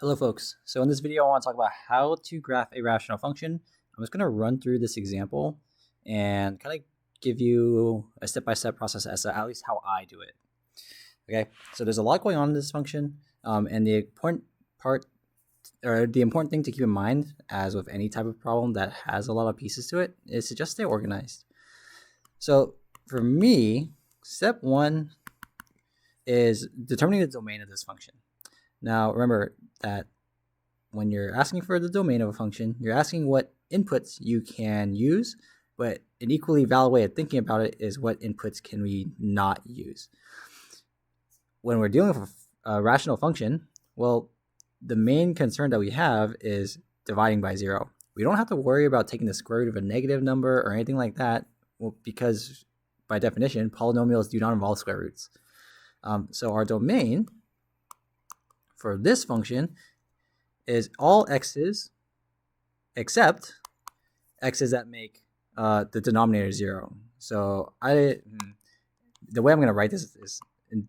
Hello folks, so in this video I want to talk about how to graph a rational function. I'm just going to run through this example and kind of give you a step-by-step process as to at least how I do it. Okay, so there's a lot going on in this function, and the important thing to keep in mind, as with any type of problem that has a lot of pieces to it, is to just stay organized. So for me, step one is determining the domain of this function. Now remember that when you're asking for the domain of a function, you're asking what inputs you can use, but an equally valid way of thinking about it is what inputs can we not use. When we're dealing with a rational function, well, the main concern that we have is dividing by 0. We don't have to worry about taking the square root of a negative number or anything like that, because by definition, polynomials do not involve square roots. So our domain for this function is all x's except x's that make the denominator 0. So the way I'm going to write this is, and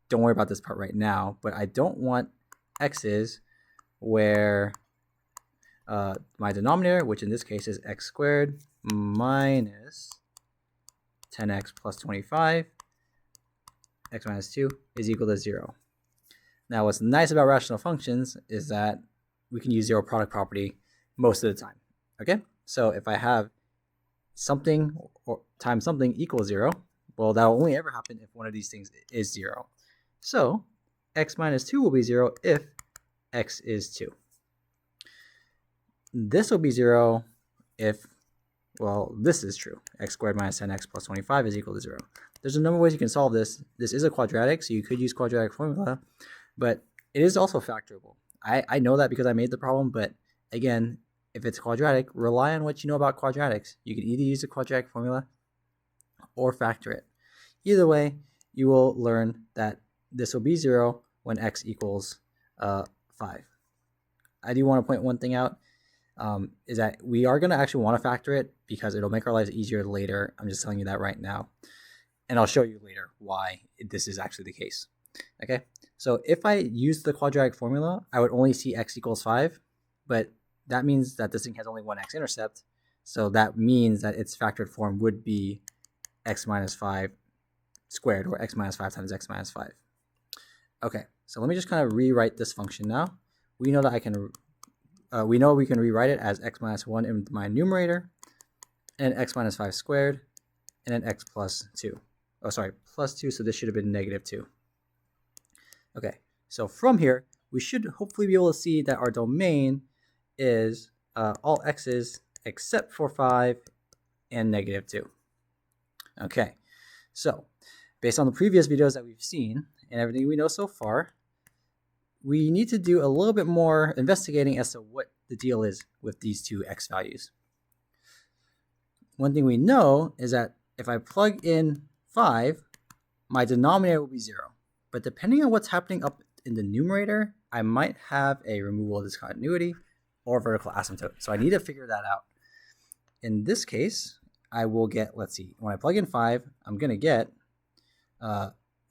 don't worry about this part right now, but I don't want x's where my denominator, which in this case is x squared minus 10x plus 25, x minus 2 is equal to 0. Now, what's nice about rational functions is that we can use zero product property most of the time. Okay, so if I have something times something equals 0, well, that will only ever happen if one of these things is 0. So x minus 2 will be 0 if x is 2. This will be 0 if, well, this is true. X squared minus 10x plus 25 is equal to 0. There's a number of ways you can solve this. This is a quadratic, so you could use quadratic formula, but it is also factorable. I know that because I made the problem, but again, if it's quadratic, rely on what you know about quadratics. You can either use the quadratic formula or factor it. Either way, you will learn that this will be 0 when x equals 5. I do want to point one thing out, is that we are going to actually want to factor it because it'll make our lives easier later. I'm just telling you that right now. And I'll show you later why this is actually the case. Okay, so if I use the quadratic formula, I would only see x equals 5, but that means that this thing has only one x-intercept, so that means that its factored form would be x minus 5 squared, or x minus 5 times x minus 5. Okay, so let me just kind of rewrite this function now. We know that we know we can rewrite it as x minus 1 in my numerator, and x minus 5 squared, and then x plus 2. Oh, sorry, plus 2, so this should have been negative 2. Okay, so from here, we should hopefully be able to see that our domain is all x's except for 5 and negative 2. Okay, so based on the previous videos that we've seen and everything we know so far, we need to do a little bit more investigating as to what the deal is with these two x values. One thing we know is that if I plug in 5, my denominator will be 0. But depending on what's happening up in the numerator, I might have a removable discontinuity or vertical asymptote. So I need to figure that out. In this case, I will get, let's see, when I plug in 5, I'm going to get,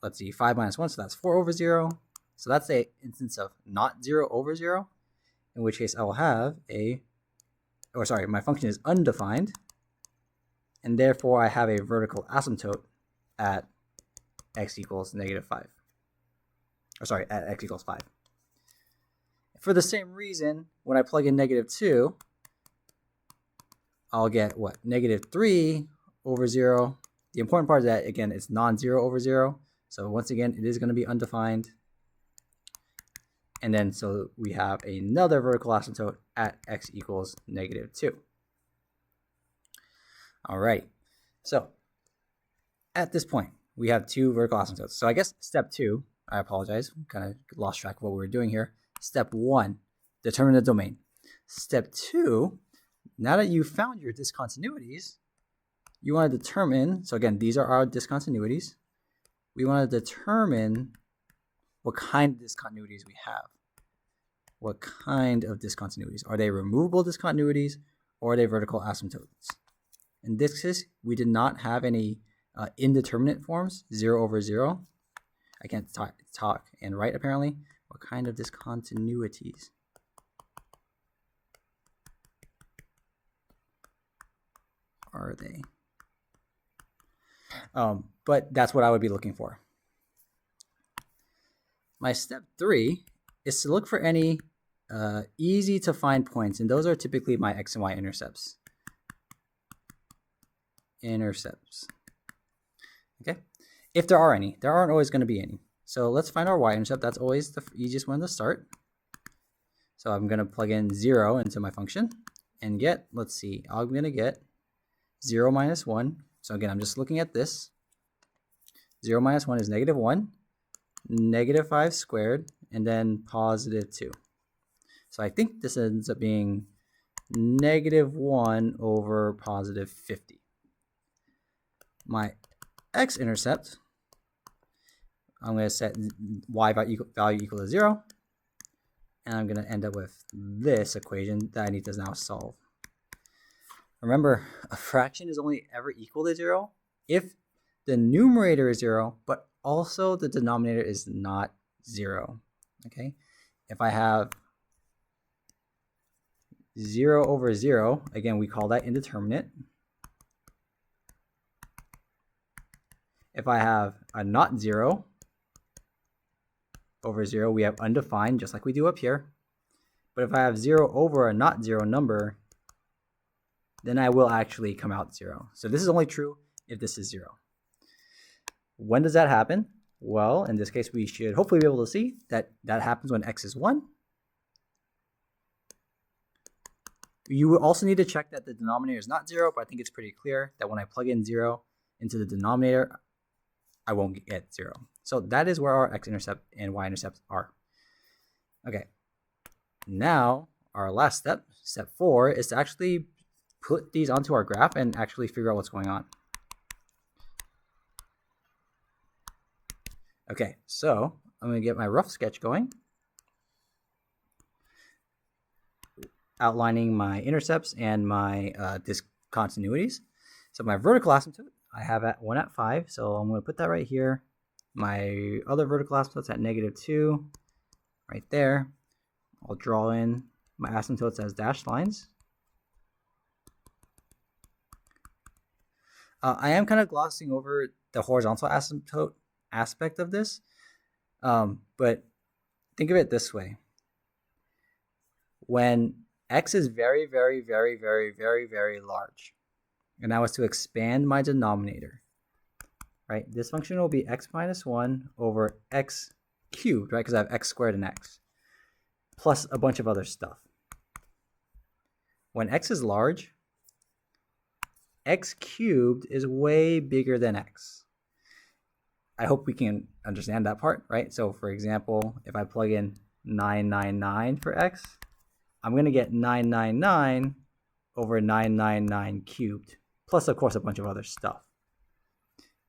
let's see, 5 minus 1, so that's 4 over 0. So that's an instance of not 0 over 0, in which case I will have my function is undefined, and therefore I have a vertical asymptote at x equals negative 5. At x equals 5. For the same reason, when I plug in negative 2, I'll get what? Negative 3 over 0. The important part is that, again, it's non-zero over 0. So once again, it is going to be undefined. And then so we have another vertical asymptote at x equals negative 2. All right. So at this point, we have two vertical asymptotes. So I guess step 2, I apologize, kind of lost track of what we were doing here. Step 1, determine the domain. Step 2, now that you've found your discontinuities, you want to determine, so again, these are our discontinuities. We want to determine what kind of discontinuities we have. What kind of discontinuities? Are they removable discontinuities or are they vertical asymptotes? In this case, we did not have any indeterminate forms, 0 over 0. I can't talk and write apparently, What kind of discontinuities? Are they? But that's what I would be looking for. My step 3 is to look for any easy to find points, and those are typically my x and y intercepts. Okay, if there are any. There aren't always going to be any. So let's find our y-intercept. That's always the easiest one to start. So I'm going to plug in 0 into my function and get, let's see, I'm going to get 0 minus 1. So again, I'm just looking at this. 0 minus 1 is negative 1, negative 5 squared, and then positive 2. So I think this ends up being negative 1 over positive 50. My x-intercept, I'm going to set y value equal to 0, and I'm going to end up with this equation that I need to now solve. Remember, a fraction is only ever equal to 0 if the numerator is 0, but also the denominator is not 0. Okay? If I have 0 over 0, again, we call that indeterminate. If I have a not 0 over 0, we have undefined, just like we do up here. But if I have 0 over a not 0 number, then I will actually come out 0. So this is only true if this is 0. When does that happen? Well, in this case, we should hopefully be able to see that that happens when x is 1. You will also need to check that the denominator is not 0, but I think it's pretty clear that when I plug in 0 into the denominator, I won't get 0. So that is where our x-intercept and y-intercepts are. Okay. Now, our last step, step 4, is to actually put these onto our graph and actually figure out what's going on. Okay, so I'm going to get my rough sketch going, outlining my intercepts and my discontinuities. So my vertical asymptote, I have one at 5, so I'm going to put that right here. My other vertical asymptote's at -2, right there. I'll draw in my asymptotes as dashed lines. I am kind of glossing over the horizontal asymptote aspect of this, but think of it this way. When x is very, very, very, very, very, very large, and I was to expand my denominator, right? This function will be x minus 1 over x cubed, right? Because I have x squared and x, plus a bunch of other stuff. When x is large, x cubed is way bigger than x. I hope we can understand that part, right? So for example, if I plug in 999 for x, I'm going to get 999 over 999 cubed, plus of course a bunch of other stuff.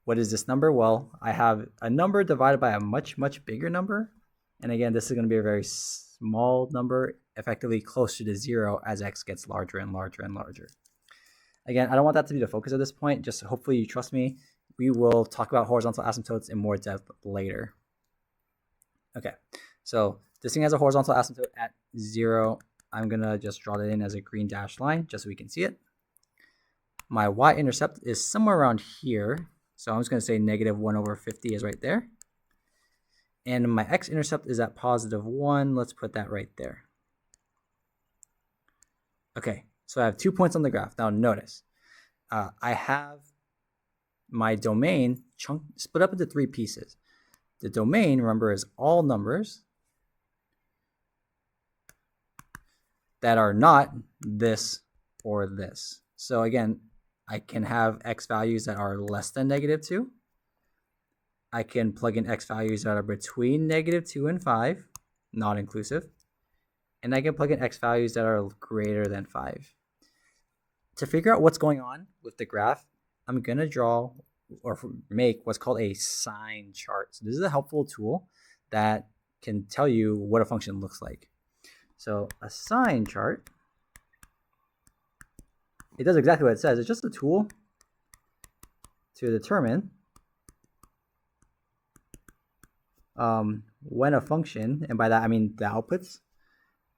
What is this number? Well, I have a number divided by a much, much bigger number. And again, this is going to be a very small number, effectively closer to 0 as x gets larger and larger and larger. Again, I don't want that to be the focus at this point. Just hopefully you trust me. We will talk about horizontal asymptotes in more depth later. Okay, so this thing has a horizontal asymptote at 0. I'm going to just draw that in as a green dashed line just so we can see it. My y-intercept is somewhere around here. So I'm just going to say -1 over 50 is right there. And my x-intercept is at +1. Let's put that right there. Okay, so I have 2 points on the graph. Now notice, I have my domain split up into 3 pieces. The domain, remember, is all numbers that are not this or this. So again, I can have x values that are less than -2. I can plug in x values that are between -2 and 5, not inclusive. And I can plug in x values that are greater than 5. To figure out what's going on with the graph, I'm going to draw or make what's called a sign chart. So this is a helpful tool that can tell you what a function looks like. So a sign chart, it does exactly what it says. It's just a tool to determine when a function, and by that I mean the outputs,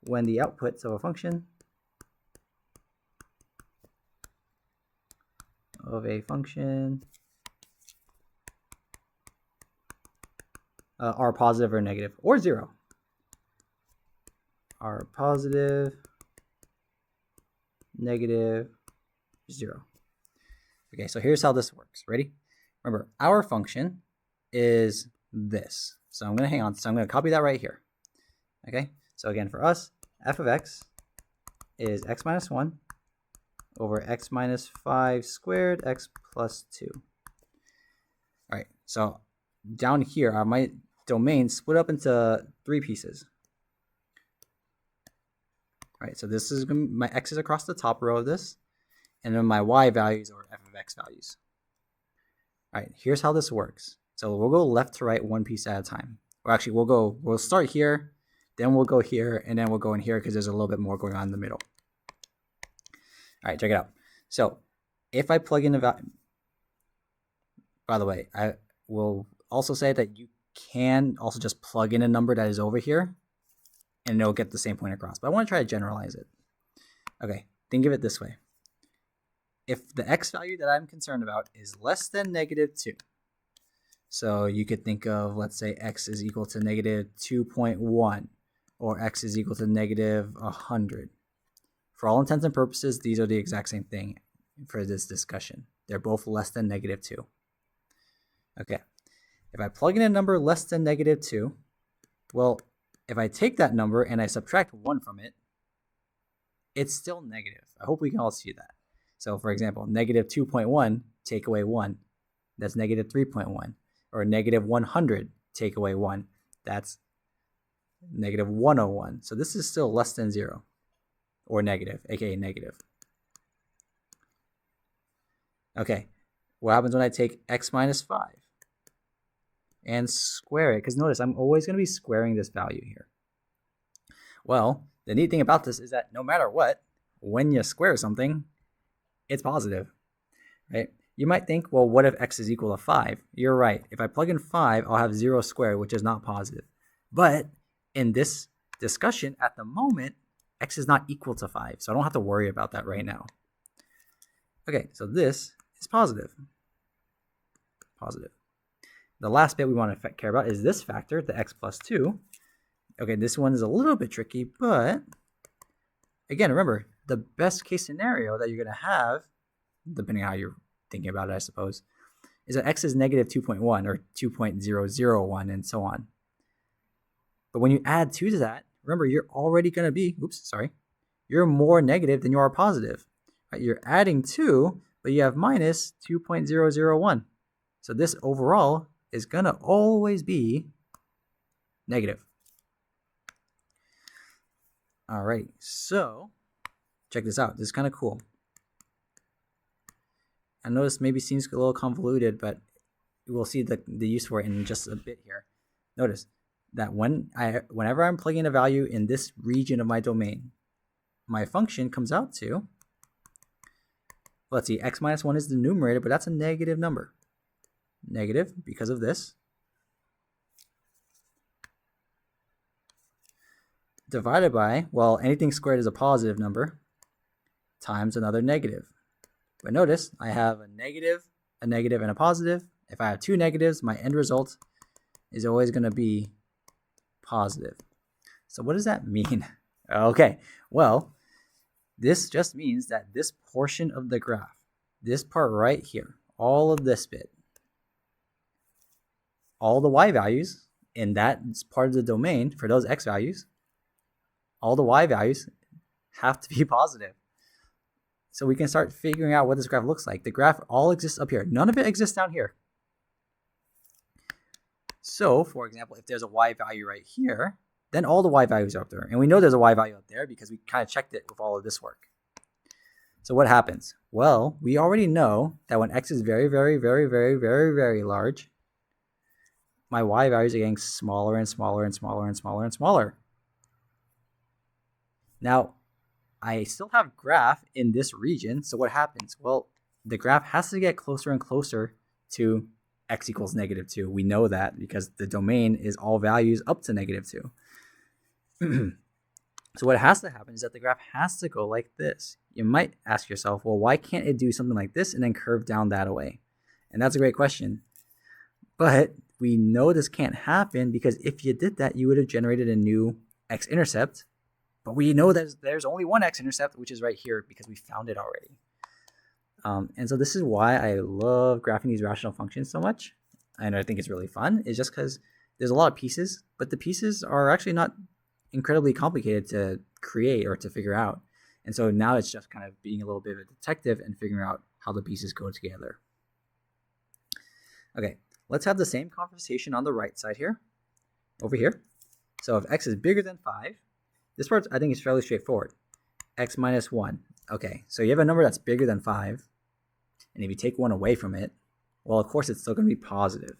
when the outputs of a function are positive or negative or zero. Are positive, negative, zero. Okay, so here's how this works. Ready? Remember, our function is this. So I'm going to hang on. So I'm going to copy that right here. Okay, so again, for us, f of x is x minus 1 over x minus 5 squared, x plus 2. All right, so down here, my domain split up into 3 pieces. All right, so this is my x is across the top row of this, and then my y values are f of x values. All right, here's how this works. So we'll go left to right one piece at a time. Or actually, we'll start here, then we'll go here, and then we'll go in here because there's a little bit more going on in the middle. All right, check it out. So if I plug in a value, by the way, I will also say that you can also just plug in a number that is over here, and it'll get the same point across. But I want to try to generalize it. Okay, think of it this way. If the x value that I'm concerned about is less than negative 2, so you could think of, let's say, x is equal to negative 2.1, or x is equal to negative 100. For all intents and purposes, these are the exact same thing for this discussion. They're both less than negative 2. Okay, if I plug in a number less than negative 2, well, if I take that number and I subtract 1 from it, it's still negative. I hope we can all see that. So for example, negative 2.1, take away 1, that's negative 3.1. Or negative 100, take away 1, that's negative 101. So this is still less than 0, or negative, aka negative. Okay, what happens when I take x minus 5 and square it? Because notice, I'm always going to be squaring this value here. Well, the neat thing about this is that no matter what, when you square something, it's positive, right? You might think, well, what if x is equal to 5? You're right. If I plug in 5, I'll have 0 squared, which is not positive. But in this discussion, at the moment, x is not equal to 5, so I don't have to worry about that right now. Okay, so this is positive. Positive. The last bit we want to care about is this factor, the x plus 2. Okay, this one is a little bit tricky, but again, remember, the best case scenario that you're going to have, depending on how you're thinking about it, I suppose, is that x is negative 2.1 or 2.001 and so on. But when you add 2 to that, remember, you're already going to be, you're more negative than you are positive. Right? You're adding 2, but you have minus 2.001. So this overall is going to always be negative. All right, so check this out. This is kind of cool. I know this maybe seems a little convoluted, but we'll see the use for it in just a bit here. Notice that whenever I'm plugging a value in this region of my domain, my function comes out to, let's see, x minus 1 is the numerator, but that's a negative number. Negative because of this. Divided by, well, anything squared is a positive number, times another negative. But notice, I have a negative, and a positive. If I have 2 negatives, my end result is always going to be positive. So what does that mean? Okay, well, this just means that this portion of the graph, this part right here, all of this bit, all the y values in that part of the domain for those x values, all the y values have to be positive. So we can start figuring out what this graph looks like. The graph all exists up here. None of it exists down here. So, for example, if there's a y value right here, then all the y values are up there. And we know there's a y value up there because we kind of checked it with all of this work. So what happens? Well, we already know that when x is very, very, very, very, very, very large, my y values are getting smaller and smaller and smaller and smaller and smaller. Now, I still have graph in this region, so what happens? Well, the graph has to get closer and closer to x equals -2. We know that because the domain is all values up to -2. So what has to happen is that the graph has to go like this. You might ask yourself, well, why can't it do something like this and then curve down that away? And that's a great question. But we know this can't happen because if you did that, you would have generated a new x-intercept. But we know that there's only one x-intercept, which is right here because we found it already. And so this is why I love graphing these rational functions so much. And I think it's really fun. It's just because there's a lot of pieces, but the pieces are actually not incredibly complicated to create or to figure out. And so now it's just kind of being a little bit of a detective and figuring out how the pieces go together. Okay, let's have the same conversation on the right side here, over here. So if x is bigger than 5, this part I think is fairly straightforward. X minus 1. Okay, so you have a number that's bigger than 5, and if you take 1 away from it, well, of course it's still going to be positive.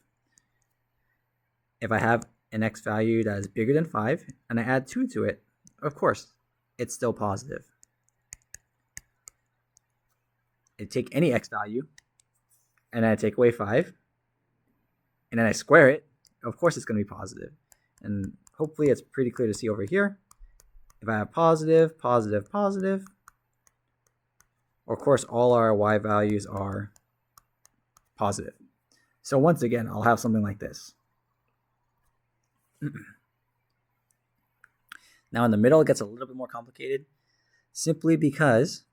If I have an x value that is bigger than 5, and I add 2 to it, of course, it's still positive. I take any x value, and I take away 5, and then I square it, of course it's going to be positive. And hopefully it's pretty clear to see over here. If I have positive, positive, positive, of course all our y values are positive. So once again, I'll have something like this. Now in the middle, it gets a little bit more complicated simply because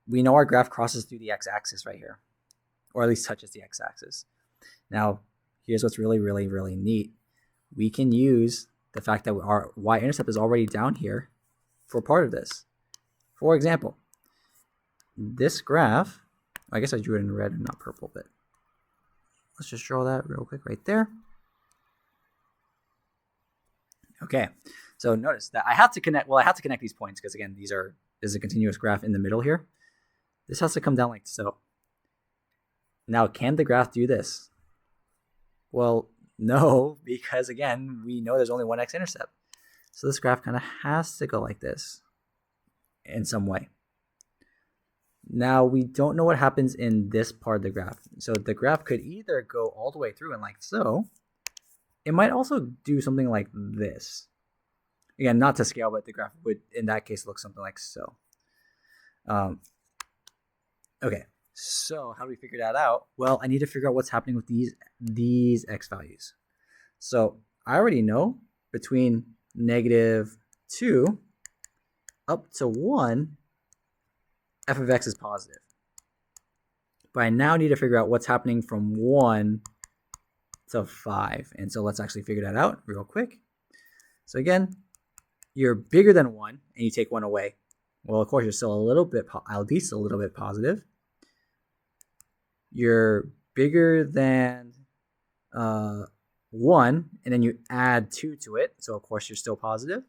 we know our graph crosses through the x-axis right here, or at least touches the x-axis. Now, here's what's really, really, really neat. We can use the fact that our y-intercept is already down here for part of this. For example, this graph, I guess I drew it in red and not purple, but let's just draw that real quick right there. Okay, so notice that I have to connect these points because again, there's a continuous graph in the middle here. This has to come down like so. Now, can the graph do this? Well, no, because again, we know there's only one x-intercept. So this graph kind of has to go like this in some way. Now, we don't know what happens in this part of the graph. So the graph could either go all the way through and like so. It might also do something like this. Again, not to scale, but the graph would, in that case, look something like so. Okay, so how do we figure that out? Well, I need to figure out what's happening with these x values. So I already know between -2 up to 1, f of x is positive. But I now need to figure out what's happening from 1 to 5. And so let's actually figure that out real quick. So again, you're bigger than 1 and you take 1 away. Well, of course, you're still a little bit, at least a little bit positive. You're bigger than 1, and then you add 2 to it. So, of course, you're still positive.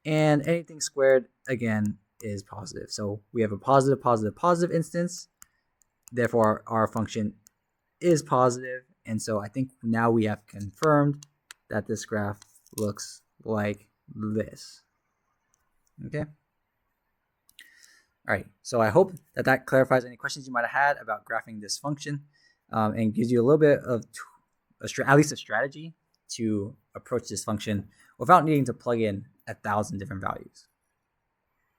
And anything squared, again, is positive. So we have a positive, positive, positive instance. Therefore, our function is positive. And so I think now we have confirmed that this graph looks like this. Okay. All right. So I hope that clarifies any questions you might have had about graphing this function and gives you a little bit of at least a strategy to approach this function without needing to plug in 1,000 different values.